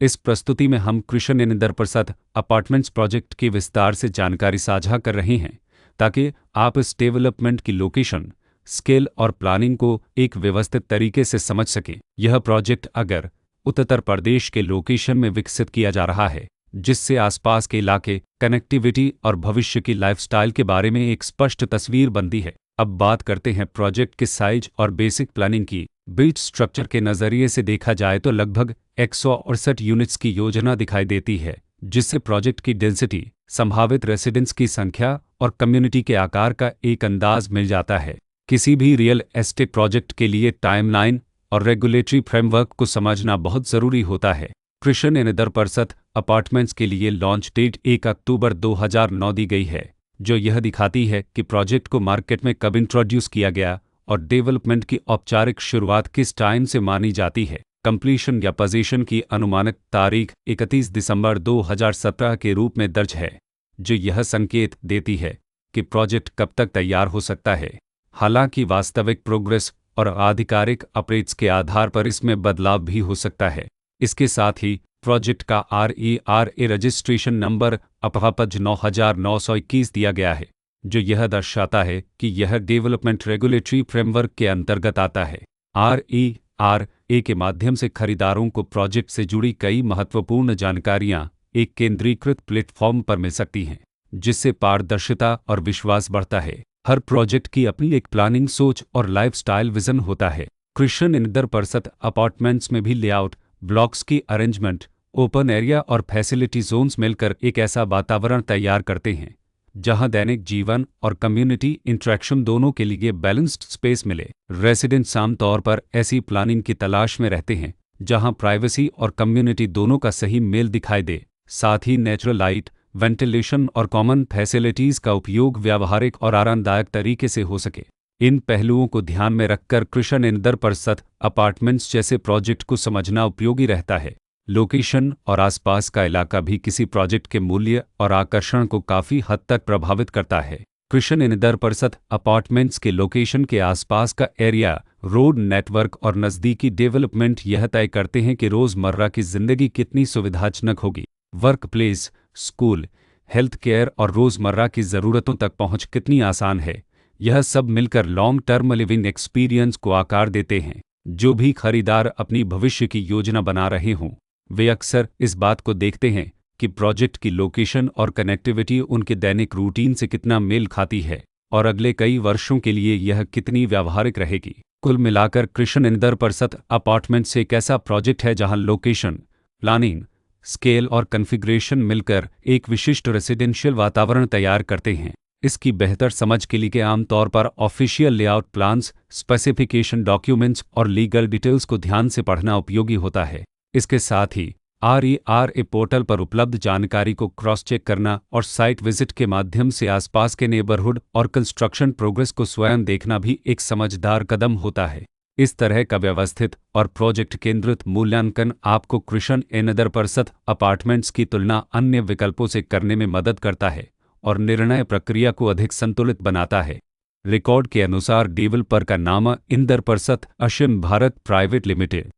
इस प्रस्तुति में हम कृष्ण इंदर प्रसाद अपार्टमेंट्स प्रोजेक्ट की विस्तार से जानकारी साझा कर रहे हैं ताकि आप इस डेवलपमेंट की लोकेशन, स्केल और प्लानिंग को एक व्यवस्थित तरीके से समझ सकें। यह प्रोजेक्ट अगर उत्तर प्रदेश के लोकेशन में विकसित किया जा रहा है, जिससे आसपास के इलाके, कनेक्टिविटी और भविष्य की लाइफस्टाइल के बारे में एक स्पष्ट तस्वीर बनती है। अब बात करते हैं प्रोजेक्ट के साइज और बेसिक प्लानिंग की। बिल्ट स्ट्रक्चर के नज़रिए से देखा जाए तो लगभग 168 यूनिट्स की योजना दिखाई देती है, जिससे प्रोजेक्ट की डेंसिटी, संभावित रेसिडेंट्स की संख्या और कम्युनिटी के आकार का एक अंदाज मिल जाता है। किसी भी रियल एस्टेट प्रोजेक्ट के लिए टाइमलाइन और रेगुलेटरी फ्रेमवर्क को समझना बहुत ज़रूरी होता है। कृष्ण इंदर प्रसाद अपार्टमेंट्स के लिए लॉन्च डेट 1 अक्टूबर 2009 दी गई है, जो यह दिखाती है कि प्रोजेक्ट को मार्केट में कब इंट्रोड्यूस किया गया और डेवलपमेंट की औपचारिक शुरुआत किस टाइम से मानी जाती है। कंप्लीशन या पोजीशन की अनुमानित तारीख 31 दिसंबर 2017 के रूप में दर्ज है, जो यह संकेत देती है कि प्रोजेक्ट कब तक तैयार हो सकता है। हालांकि वास्तविक प्रोग्रेस और आधिकारिक अपडेट्स के आधार पर इसमें बदलाव भी हो सकता है। इसके साथ ही प्रोजेक्ट का RERA रजिस्ट्रेशन नंबर अपापज 9921 दिया गया है, जो यह दर्शाता है कि यह डेवलपमेंट रेगुलेटरी फ्रेमवर्क के अंतर्गत आता है। RERA के माध्यम से खरीदारों को प्रोजेक्ट से जुड़ी कई महत्वपूर्ण जानकारियां एक केंद्रीकृत प्लेटफॉर्म पर मिल सकती हैं, जिससे पारदर्शिता और विश्वास बढ़ता है। हर प्रोजेक्ट की अपनी एक प्लानिंग सोच और लाइफस्टाइल विजन होता है। कृष्ण इंदर प्रसाद अपार्टमेंट्स में भी लेआउट, ब्लॉक्स की अरेंजमेंट, ओपन एरिया और फैसिलिटी जोन्स मिलकर एक ऐसा वातावरण तैयार करते हैं जहां दैनिक जीवन और कम्युनिटी इंटरेक्शन दोनों के लिए बैलेंस्ड स्पेस मिले। रेसिडेंट्स आमतौर पर ऐसी प्लानिंग की तलाश में रहते हैं जहां प्राइवेसी और कम्युनिटी दोनों का सही मेल दिखाई दे। साथ ही नेचुरल लाइट, वेंटिलेशन और कॉमन फैसिलिटीज़ का उपयोग व्यावहारिक और आरामदायक तरीके से हो सके। इन पहलुओं को ध्यान में रखकर कृष्ण इंदर प्रसाद अपार्टमेंट्स जैसे प्रोजेक्ट को समझना उपयोगी रहता है। लोकेशन और आसपास का इलाका भी किसी प्रोजेक्ट के मूल्य और आकर्षण को काफ़ी हद तक प्रभावित करता है। कृष्ण इंदर प्रसाद अपार्टमेंट्स के लोकेशन के आसपास का एरिया, रोड नेटवर्क और नज़दीकी डेवलपमेंट यह तय करते हैं कि रोज़मर्रा की ज़िंदगी कितनी सुविधाजनक होगी। Work place, school, health care और रोज़मर्रा की ज़रूरतों तक पहुँच कितनी आसान है। यह सब मिलकर लॉन्ग टर्म लिविंग एक्सपीरियंस को आकार देते हैं। जो भी खरीदार अपनी भविष्य की योजना बना रहे हों, वे अक्सर इस बात को देखते हैं कि प्रोजेक्ट की लोकेशन और कनेक्टिविटी उनके दैनिक रूटीन से कितना मेल खाती है और अगले कई वर्षों के लिए यह कितनी व्यावहारिक रहेगी। कुल मिलाकर कृष्ण इंदर प्रसाद अपार्टमेंट्स एक ऐसा प्रोजेक्ट है जहां लोकेशन, प्लानिंग, स्केल और कॉन्फ़िगरेशन मिलकर एक विशिष्ट रेसिडेंशियल वातावरण तैयार करते हैं। इसकी बेहतर समझ के लिए आमतौर पर official layout plans, specification documents और लीगल डिटेल्स को ध्यान से पढ़ना उपयोगी होता है। इसके साथ ही RERA पोर्टल पर उपलब्ध जानकारी को क्रॉस चेक करना और साइट विजिट के माध्यम से आसपास के नेबरहुड और कंस्ट्रक्शन प्रोग्रेस को स्वयं देखना भी एक समझदार कदम होता है। इस तरह का व्यवस्थित और प्रोजेक्ट केंद्रित मूल्यांकन आपको कृष्ण इंदर प्रसाद अपार्टमेंट्स की तुलना अन्य विकल्पों से करने में मदद करता है और निर्णय प्रक्रिया को अधिक संतुलित बनाता है। रिकॉर्ड के अनुसार डेवलपर का नाम इंदर प्रसाद अश्विन भारत प्राइवेट लिमिटेड